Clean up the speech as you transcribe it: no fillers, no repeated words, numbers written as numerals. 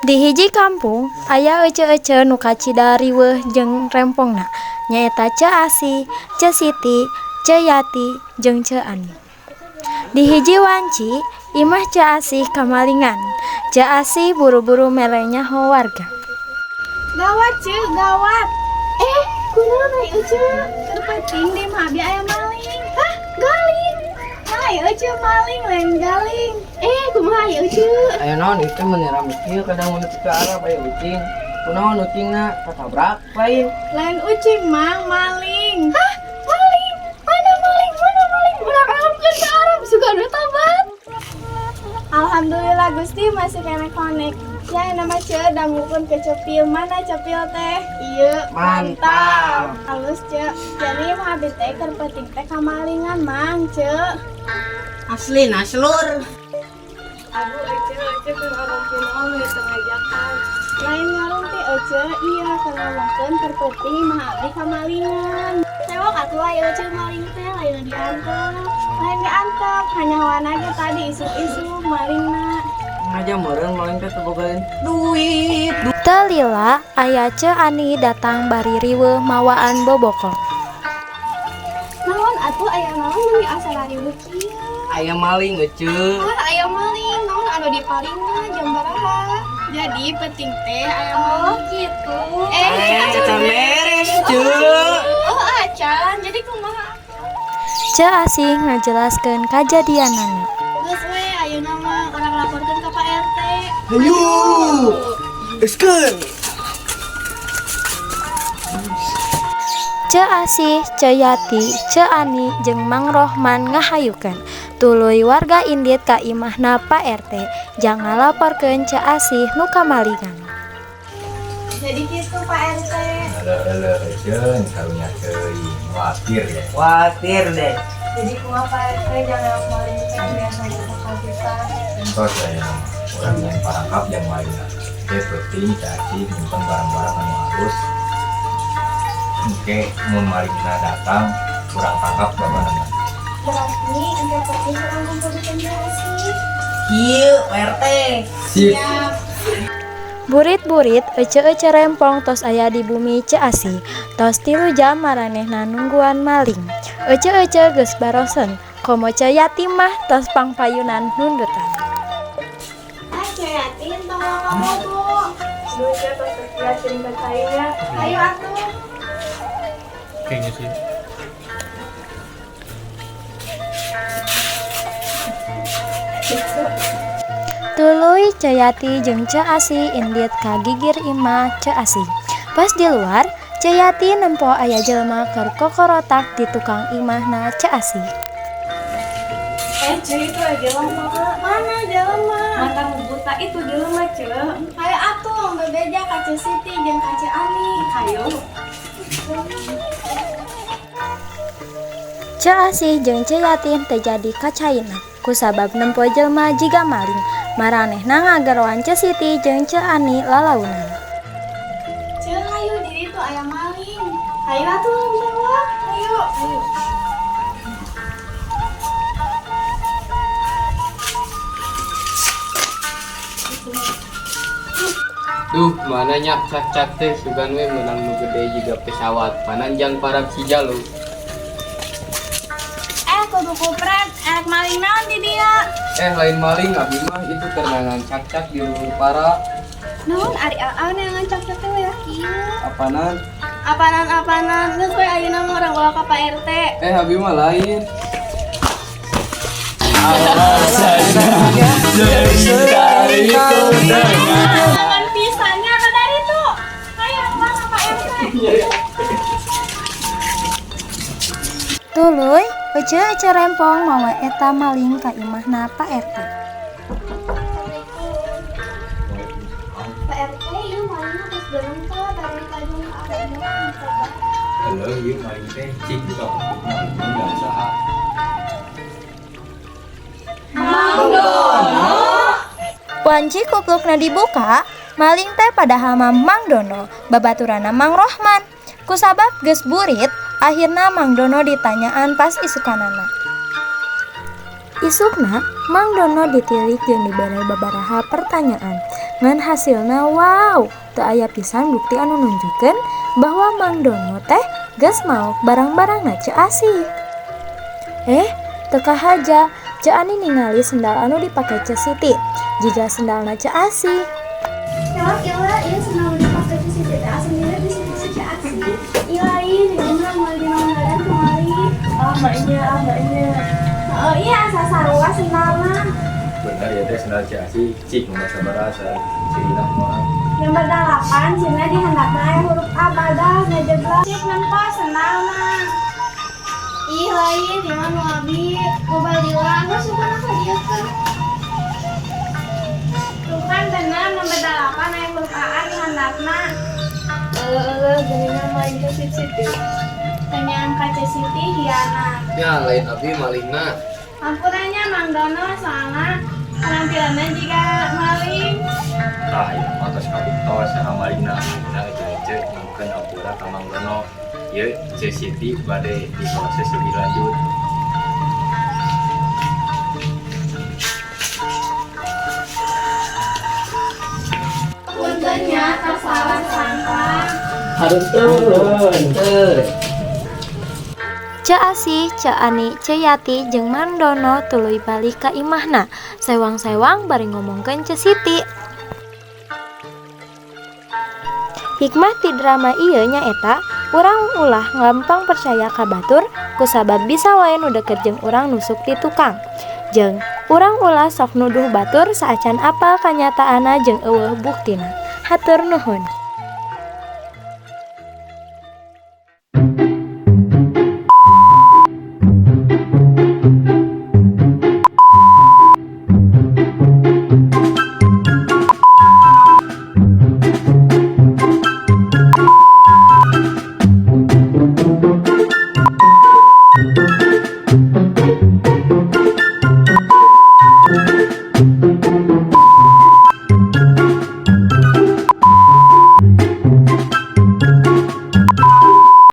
Di hiji kampung aya ece-ece nu kacida riweuh jeung rempongna nyaeta Ce Asih, Ce Siti, Ce Yati, jeung Ce Ani. Di hiji wanci imah Ce Asih kamalingan. Ce Asih buru-buru mere nyaho warga. Gawat ce, gawat. Kunaon ai ece? Terpenting di mah abi aya maling. Hah, galing. Hai ece maling lain galing. Kumaha ai ece? Aya naon ieu teh menyerang kieu kadang menuju ke arah aya ucing. Kunaon ucingna katabrak lain. Lain ucing mah maling. Hah, maling? Mana maling? Mana maling? Ulah arepkeun ka Arab suka nu tabat. Alhamdulillah Gusti masih kena konek. Ya nama ce dangukeun ke cepil. Mana cepil teh? Ieu mantap. Halus ce. Jadi mah abi teh keur penting teh kamalingan mang ce. Asli naslur. Aduh ece keur ngomongkeun naon we sengajakan. Lain ngarumpi ece iya keur ngomongkeun keur penting mah abi kamalingan. Tewok atuh aya ece maling teh lain diantep. Lain diantep hanya wana ge tadi isuk-isuk malingna. Ngaja meureun maling teh teu boga duit. Teu lila aya Ce Ani datang bari riweuh mawaan bobokor. Naon atuh aya naon mun asal riweuh kieu? Aya maling ece. Aya maling naon anu dipalingna jam baraha? Jadi penting teh aya maling gitu. Eta beres ce. Acan. Jadi kumaha? Ce Asih ngajelaskeun kajadianana. Geus we ayeuna mah urang laporkeun ka Pak RT. Hayu. Eskeun. Ce Asih, Ce Yati, Ce Ani, jeung Mang Rohman ngahayukeun tuluy warga indit ka imahna Pak RT jang ngalaporkeun Ce Asih nu kamalingan. Jadi gitu Pak RT. Leuh ceun karunya teuing Khawatir deh. Jadi kumaha Pak RT jangan maling teh biasa kita. entos aya urang yang parangkap yang lainnya teh penting cacing nyimpen barang-barang anu halus engke mun malingna datang kurang tangkap babanana. Berarti engke penting urang kumpulkeun Asih. Kieu RT. Sip. Burit-burit ece-ece rempong tos aya di bumi Ce Asih. Tos 3 jam maranehna nungguan maling. Ece-ece geus barosen, komo Ce Yati mah tos pangpayunan nundutan. Ce Yati tong ngomong Bu. Duh ce tos kerja cering ke saya. Ayo atuh. Kayaknya sih. Tuluy Ce Yati jeung Ce Asih indit ka gigir imah Ce Asih. Pas di luar, Ce Yati nempo aya jelema keur kokorotak di tukang imahna Ce Asih. Ce itu jelema. Mana jelema? Mata buta itu jelema ce. Ayo atuh bebeja ka Ce Siti jeung ka Ce Ani. Hayo. Ce Asih jeung Ce Yati teh jadi kacaina kusabab nempo jelema jiga maling. Maranehna ngagarwan Ce Siti jeung Ce Ani lalaunan. Ce hayu di ditu aya maling. Hayo atuh bawa. Hayo. Duh, mananya cak-cak teh sugan we menang nu gede jiga pesawat. Pananjang parab si jalu. Kudu kupret, maling naon di dia? Lain maling abi mah itu kerenangan cak-cak di luhur para. Naon ari aan yang cak-cak teh ya kieu. Apanan? Apanan, geus we ayeuna mah urang bawa ka Pak RT. Abi mah lain. Jangan pisannya ka dari tuh. Ayo bawa ka Pak RT. Tuluy ece-ece rempong mawa eta maling ka imahna Pak RT. Pak RT ieu malingna geus beunang teh dari tajung ka arahna. Leuh ieu maling teh cik buka enggak saha. Wanci kuplukna dibuka, maling teh padahal Mang Dono, babaturana Mang Rohman. Kusabab geus burit, akhirna Mang Dono ditanyaan pas isukanana. Isukna, Mang Dono ditilik jeung dibere babaraha pertanyaan. Ngan hasilna wow, teu aya pisan bukti anu nunjukkeun bahwa Mang Dono teh geus maok barang-barangna Ceu Asih. Teu kahaja, Ceu Ani ningali sendal anu dipake Ceu Siti, jiga sendalna Ceu Asih. Ilah, ieu senang dipake Ceu Siti teh asa mirip di Ceu Asih. Ilah, ieu urang moal dinomoran kemari. Mbaknya. Oh iya, asa sarua sendalna. Bener ya teh sendal Ceu Asih cik nomor sabaraha cirina kumaha. Nomor 8, cina dihandapna aya huruf A badas ngajeblas. Cik nempo sendalna. Ih lain, dimana nu abi mobil di urang geus suka apa dieu teh. Tuh kan bener nomor 8 aya huruf A dihandapna. Geuningan main ke Siti. Tanyaan ka Ceu Siti hianat. Ya lain abi malingna. Ampunannya Mang Dono soalna penampilannya juga maling. Tah ieu mah tos kabuktos saha malingna ayeuna ece ngangkeun ampura ka Mang Dono. Ieu Ceu Siti bade diproses lebih lanjut. Puntennya tersalah sangka. Ceu Asih, Ceu Ani, Ceu Yati jeung Mang Dono tuluy balik ka imahna. Sewang-sewang bari ngomongkeun Ceu Siti. Hikmah ti drama ieu nyaeta urang ulah gampang percaya ka batur kusabab bisa wae nu deukeut jeung urang nusuk ti tukang. Jeung urang ulah sok nuduh batur saacan apal kanyataanna jeung eueuh buktina. Hatur nuhun.